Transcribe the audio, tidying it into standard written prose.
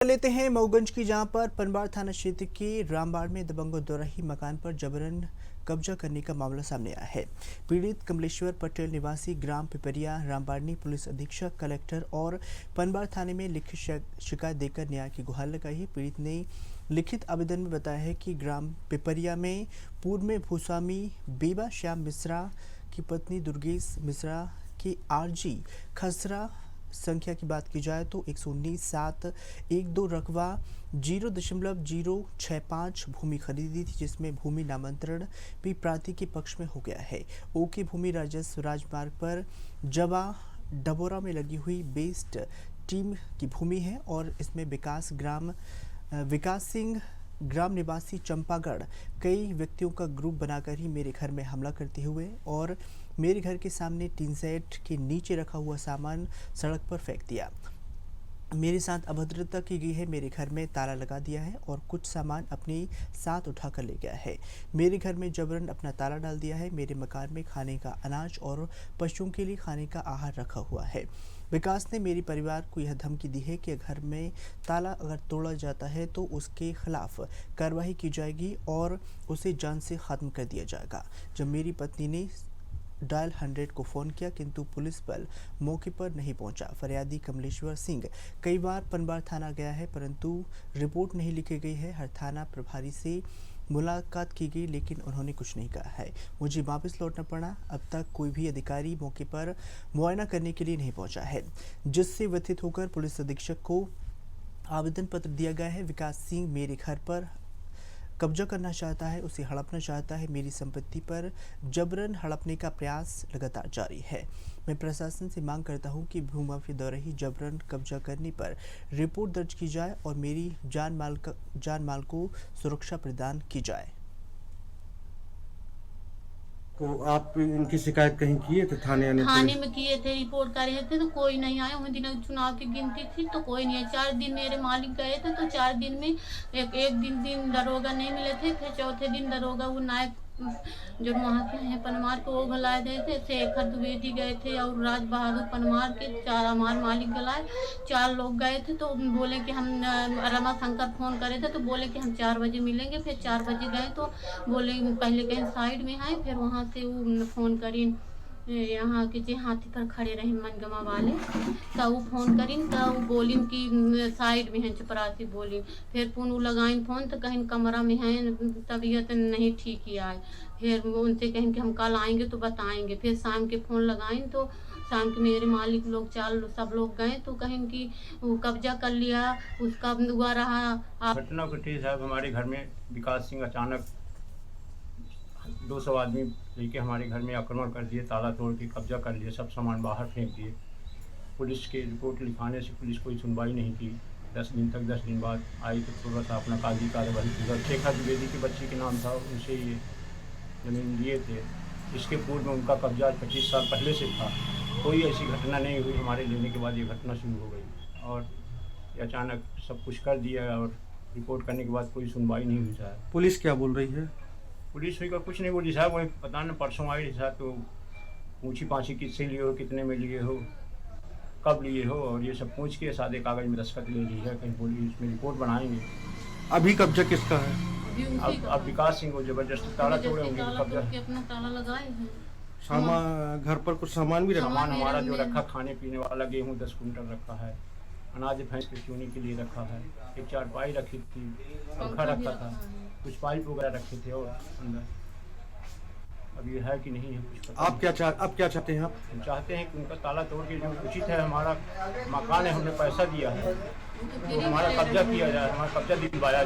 लेते हैं मऊगंज की, जहां पर पनवाड़ थाना क्षेत्र के रामबाड़ में दबंगों द्वारा ही मकान पर जबरन कब्जा करने का मामला सामने आया है। पीड़ित कमलेश्वर पटेल निवासी ग्राम पिपरिया रामबाड़ ने पुलिस अधीक्षक, कलेक्टर और पनवाड़ थाने में लिखित शिकायत देकर न्याय की गुहार लगाई है। पीड़ित ने लिखित आवेदन में बताया है कि ग्राम पिपरिया में पूर्व में भूस्वामी बेबा श्याम मिश्रा की पत्नी दुर्गेश मिश्रा की आरजी खसरा संख्या की बात की जाए तो 119/7/12 रकबा 0.065 भूमि खरीदी थी, जिसमें भूमि नामांतरण भी प्रांतीय के पक्ष में हो गया है। ओके भूमि राजस्व राजमार्ग पर जवा डबोरा में लगी हुई बेस्ट टीम की भूमि है और इसमें विकास सिंह ग्राम निवासी चंपागढ़ कई व्यक्तियों का ग्रुप बनाकर ही मेरे घर में हमला करते हुए और मेरे घर के सामने टीन सेट के नीचे रखा हुआ सामान सड़क पर फेंक दिया। मेरे साथ अभद्रता की गई है। मेरे घर में ताला लगा दिया है और कुछ सामान अपने साथ उठाकर ले गया है। मेरे घर में जबरन अपना ताला डाल दिया है। मेरे मकान में खाने का अनाज और पशुओं के लिए खाने का आहार रखा हुआ है। विकास ने मेरे परिवार को यह धमकी दी है कि घर में ताला अगर तोड़ा जाता है तो उसके खिलाफ कार्रवाई की जाएगी और उसे जान से ख़त्म कर दिया जाएगा। जब मेरी पत्नी ने डायल 100 को फ़ोन किया किंतु पुलिस बल मौके पर नहीं पहुंचा। फरियादी कमलेश्वर सिंह कई बार पनवाड़ थाना गया है परंतु रिपोर्ट नहीं लिखी गई है। हर थाना प्रभारी से मुलाकात की गई लेकिन उन्होंने कुछ नहीं कहा है। मुझे वापस लौटना पड़ा। अब तक कोई भी अधिकारी मौके पर मुआयना करने के लिए नहीं पहुंचा है, जिससे व्यथित होकर पुलिस अधीक्षक को आवेदन पत्र दिया गया है। विकास सिंह मेरे घर पर कब्जा करना चाहता है, उसे हड़पना चाहता है। मेरी संपत्ति पर जबरन हड़पने का प्रयास लगातार जारी है। मैं प्रशासन से मांग करता हूं कि भूमाफिया द्वारा ही जबरन कब्जा करने पर रिपोर्ट दर्ज की जाए और मेरी जान माल को सुरक्षा प्रदान की जाए। तो आप इनकी शिकायत कहीं किए थे? थाने में किए थे, रिपोर्ट कर रहे थे तो कोई नहीं आया। उन दिनों चुनाव की गिनती थी तो कोई नहीं आया। 4 दिन मेरे मालिक गए थे तो 4 दिन में एक दिन दरोगा नहीं मिले थे। फिर चौथे दिन दरोगा वो नायक जो वहाँ के हैं पनवार को वो गलाए गए थे। शेखर द्विवेदी गए थे और राज बहादुर पनवार के 4 हमारे मालिक गलाए। 4 लोग गए थे तो बोले कि हम रमा शंकर फ़ोन करे थे तो बोले कि हम 4 बजे मिलेंगे। फिर 4 बजे गए तो बोले पहले कहीं साइड में आए, फिर वहाँ से वो फ़ोन करी यहाँ के जे हाथी पर खड़े रहे मनगमा वाले तो वो फ़ोन करीन तो वो बोलिन कि साइड में हैं चपरासी बोलिन। फिर पुन वो लगाइन फ़ोन तो कहीं कमरा में हैं, तबीयत नहीं ठीक ही आए। फिर वो उनसे कहें कि हम कल आएंगे तो बताएंगे। फिर शाम के फ़ोन लगाइन तो शाम के मेरे मालिक लोग 4 सब लोग गए तो कहें कि वो कब्जा कर लिया, उसका हुआ रहा। घटना घटी साहब, हमारे घर में विकास सिंह अचानक 200 आदमी लेके हमारे घर में आक्रमण कर दिए, ताला तोड़ के कब्जा कर लिए, सब सामान बाहर फेंक दिए। पुलिस के रिपोर्ट लिखाने से पुलिस कोई सुनवाई नहीं की। 10 दिन बाद आई तो थोड़ा सा अपना कागजी कार्रवाई की। शेखर द्विवेदी के बच्चे के नाम था, उनसे ये ज़मीन लिए थे। इसके पूर्व में उनका कब्जा 25 साल पहले से था। कोई ऐसी घटना नहीं हुई। हमारे लेने के बाद ये घटना शुरू हो गई और ये अचानक सब कुछ कर दिया और रिपोर्ट करने के बाद कोई सुनवाई नहीं हुई साहब। पुलिस क्या बोल रही है? पुलिस हुई का कुछ नहीं बोली साहब। वही पता नहीं परसों आई साहब तो पूछी पाछी किससे लिए हो, कितने में लिए हो, कब लिए हो और ये सब पूछ के सादे कागज में दस्तखत ले ली है। कहीं बोली इसमें रिपोर्ट बनाएंगे। अभी कब्जा किसका है? अब विकास सिंह को जबरदस्ती ताला तोड़े होंगे, कब्जा अपना ताला लगाए हैं। सामान घर पर कुछ सामान भी रखा? सामान हमारा जो रखा खाने पीने वाला, गेहूँ 10 कुंटल रखा है, अनाज भैंस के चूनी के लिए रखा है, एक चारपाई रखी थी, पंखा रखा था, कुछ पाइप वगैरह रखे थे और अंदर। अब ये है कि नहीं है कुछ पता। आप क्या चाहते हैं? हम चाहते हैं कि उनका ताला तोड़ के जो उचित है, हमारा मकान है, हमने पैसा दिया है तो हमारा कब्जा किया जाए, हमारा कब्जा दिलवाया जाए।